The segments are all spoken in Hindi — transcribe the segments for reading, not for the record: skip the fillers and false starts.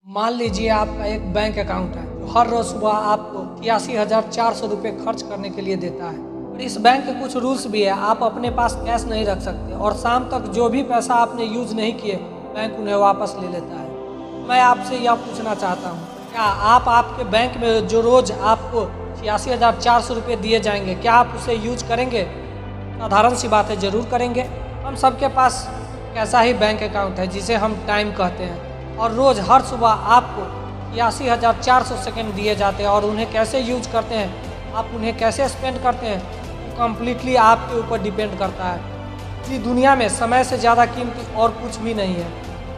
मान लीजिए आपका एक बैंक अकाउंट है जो हर रोज सुबह आपको 83,400 रुपये खर्च करने के लिए देता है। और इस बैंक के कुछ रूल्स भी है, आप अपने पास कैश नहीं रख सकते और शाम तक जो भी पैसा आपने यूज नहीं किए बैंक उन्हें वापस ले लेता है। मैं आपसे यह पूछना चाहता हूँ, क्या आप आपके बैंक में जो रोज आपको 86,400 रुपये दिए जाएंगे, क्या आप उसे यूज करेंगे? साधारण सी बात है, ज़रूर करेंगे। हम सबके पास कैसा ही बैंक अकाउंट है जिसे हम टाइम कहते हैं, और रोज़ हर सुबह आपको 83,400 सेकेंड दिए जाते हैं और उन्हें कैसे यूज करते हैं, आप उन्हें कैसे स्पेंड करते हैं, वो कम्प्लीटली आपके ऊपर डिपेंड करता है। इस दुनिया में समय से ज़्यादा कीमती और कुछ भी नहीं है।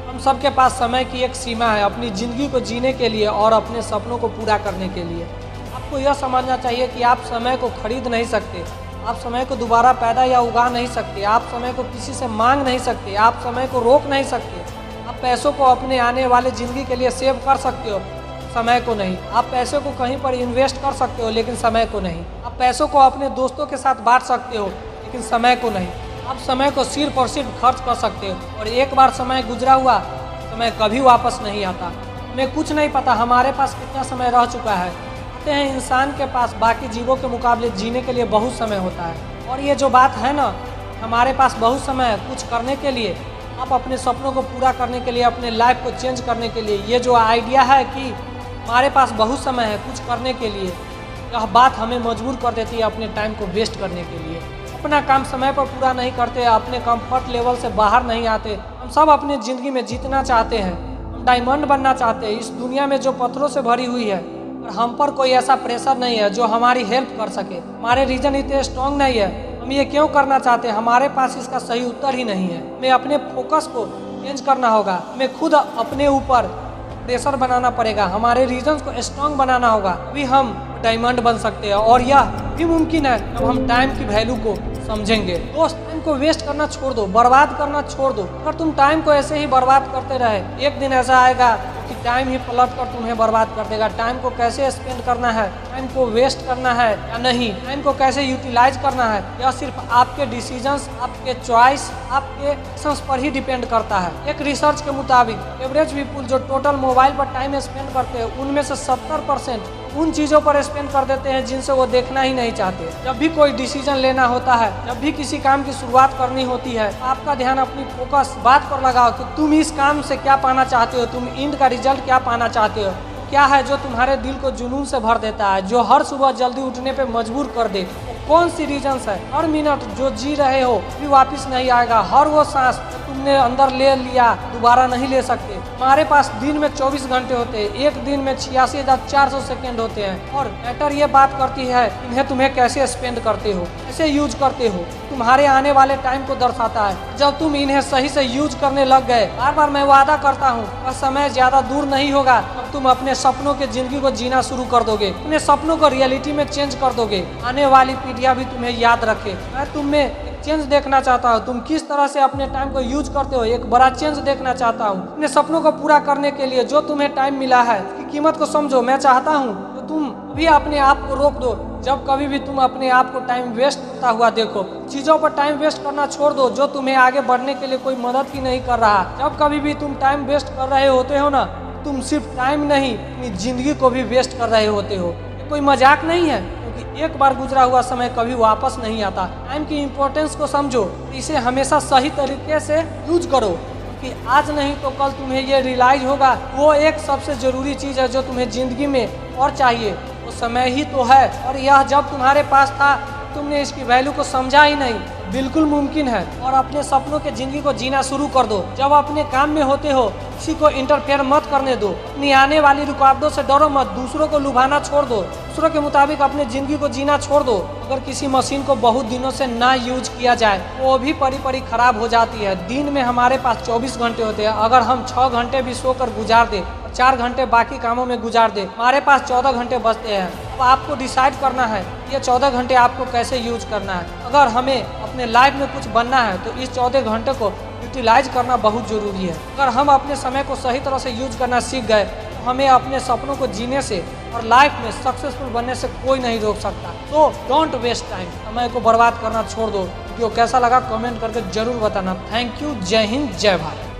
हम सबके पास समय की एक सीमा है अपनी ज़िंदगी को जीने के लिए और अपने सपनों को पूरा करने के लिए। आपको यह समझना चाहिए कि आप समय को खरीद नहीं सकते, आप समय को दोबारा पैदा या उगा नहीं सकते, आप समय को किसी से मांग नहीं सकते, आप समय को रोक नहीं सकते। आप पैसों को अपने आने वाले ज़िंदगी के लिए सेव कर सकते हो, समय को नहीं। आप पैसे को कहीं पर इन्वेस्ट कर सकते हो लेकिन समय को नहीं। आप पैसों को अपने दोस्तों के साथ बांट सकते हो लेकिन समय को नहीं। आप समय को सिर्फ और सिर्फ खर्च कर सकते हो और एक बार समय गुजरा हुआ समय कभी वापस नहीं आता। हमें कुछ नहीं पता हमारे पास कितना समय रह चुका है। कहते हैं इंसान के पास बाकी जीवों के मुकाबले जीने के लिए बहुत समय होता है। और ये जो बात है ना, हमारे पास बहुत समय है कुछ करने के लिए, आप अपने सपनों को पूरा करने के लिए, अपने लाइफ को चेंज करने के लिए। ये जो आइडिया है कि हमारे पास बहुत समय है कुछ करने के लिए, यह बात हमें मजबूर कर देती है अपने टाइम को वेस्ट करने के लिए। अपना काम समय पर पूरा नहीं करते, अपने कंफर्ट लेवल से बाहर नहीं आते। हम सब अपनी ज़िंदगी में जीतना चाहते हैं, हम डायमंड बनना चाहते हैं। इस दुनिया में जो पत्थरों से भरी हुई है और हम पर कोई ऐसा प्रेशर नहीं है जो हमारी हेल्प कर सके। हमारे रीजन इतने स्ट्रांग नहीं है, हम ये क्यों करना चाहते हैं, हमारे पास इसका सही उत्तर ही नहीं है। हमें अपने फोकस को चेंज करना होगा, हमें खुद अपने ऊपर प्रेशर बनाना पड़ेगा, हमारे रीजन्स को स्ट्रांग बनाना होगा, अभी हम डायमंड बन सकते हैं। और यह भी मुमकिन है जब हम टाइम की वैल्यू को समझेंगे। दोस्त, टाइम को वेस्ट करना छोड़ दो, बर्बाद करना छोड़ दो। अगर तुम टाइम को ऐसे ही बर्बाद करते रहे, एक दिन ऐसा आएगा कि टाइम ही पलट कर तुम्हें बर्बाद कर देगा। टाइम को कैसे स्पेंड करना है, टाइम को वेस्ट करना है या नहीं, टाइम को कैसे यूटिलाइज करना है, यह सिर्फ आपके डिसीजंस, आपके चॉइस, आपके एक्शंस पर ही डिपेंड करता है। एक रिसर्च के मुताबिक एवरेज पीपुल जो टोटल मोबाइल पर टाइम स्पेंड करते हैं, उनमें से 70% उन चीज़ों पर स्पेंड कर देते हैं जिनसे वो देखना ही नहीं चाहते। जब भी कोई डिसीजन लेना होता है, जब भी किसी काम की शुरुआत करनी होती है, आपका ध्यान अपनी फोकस बात पर लगाओ कि तुम इस काम से क्या पाना चाहते हो, तुम एंड का रिजल्ट क्या पाना चाहते हो। क्या है जो तुम्हारे दिल को जुनून से भर देता है, जो हर सुबह जल्दी उठने पे मजबूर कर दे। कौन सी रीजन्स है? हर मिनट जो जी रहे हो भी वापस नहीं आएगा। हर वो सांस तुमने अंदर ले लिया दोबारा नहीं ले सकते। हमारे पास दिन में 24 घंटे होते हैं, एक दिन में 86,400 सेकेंड होते हैं। और मैटर ये बात करती है इन्हें तुम्हें कैसे स्पेंड करते हो, कैसे यूज करते हो, तुम्हारे आने वाले टाइम को दर्शाता है। जब तुम इन्हें सही से यूज करने लग गए, बार बार मैं वादा करता हूँ वह समय ज्यादा दूर नहीं होगा तब तुम अपने सपनों के जिंदगी को जीना शुरू कर दोगे, अपने सपनों को रियलिटी में चेंज कर दोगे। आने वाली पीढ़ियां भी तुम्हें याद रखे। मैं तुम में चेंज देखना चाहता हूँ, तुम किस तरह से अपने टाइम को यूज करते हो, एक बड़ा चेंज देखना चाहता हूँ। अपने सपनों को पूरा करने के लिए जो तुम्हें टाइम मिला है उसकी कीमत को समझो। मैं चाहता हूँ तो तुम भी अपने आप को रोक दो। जब कभी भी तुम अपने आप को टाइम वेस्ट करता हुआ देखो, चीज़ों पर टाइम वेस्ट करना छोड़ दो जो तुम्हें आगे बढ़ने के लिए कोई मदद ही नहीं कर रहा। जब कभी भी तुम टाइम वेस्ट कर रहे होते हो ना, तुम सिर्फ टाइम नहीं अपनी जिंदगी को भी वेस्ट कर रहे होते हो। कोई मजाक नहीं है, क्योंकि एक बार गुजरा हुआ समय कभी वापस नहीं आता। टाइम की इम्पोर्टेंस को समझो, इसे हमेशा सही तरीके से यूज करो, क्योंकि आज नहीं तो कल तुम्हें ये रियलाइज होगा वो एक सबसे ज़रूरी चीज़ है जो तुम्हें ज़िंदगी में और चाहिए, वो समय ही तो है। और यह जब तुम्हारे पास था तुमने इसकी वैल्यू को समझा ही नहीं। बिल्कुल मुमकिन है। और अपने सपनों के जिंदगी को जीना शुरू कर दो। जब अपने काम में होते हो किसी को इंटरफेयर मत करने दो, अपनी आने वाली रुकावटों से डरो मत, दूसरों को लुभाना छोड़ दो, दूसरों के मुताबिक अपने जिंदगी को जीना छोड़ दो। अगर किसी मशीन को बहुत दिनों से ना यूज किया जाए वो भी पड़ी खराब हो जाती है। दिन में हमारे पास 24 घंटे होते हैं, अगर हम 6 घंटे भी सोकर गुजार दे, 4 घंटे बाकी कामों में गुजार दे, हमारे पास 14 घंटे बचते हैं। अब आपको डिसाइड करना है ये 14 घंटे आपको कैसे यूज करना है। अगर हमें अपने लाइफ में कुछ बनना है तो इस 14 घंटे को यूटिलाइज करना बहुत ज़रूरी है। अगर हम अपने समय को सही तरह से यूज करना सीख गए तो हमें अपने सपनों को जीने से और लाइफ में सक्सेसफुल बनने से कोई नहीं रोक सकता। तो डोंट वेस्ट टाइम, समय को बर्बाद करना छोड़ दो। वीडियो कैसा लगा कमेंट करके जरूर बताना। Thank you. जय हिंद, जय भारत।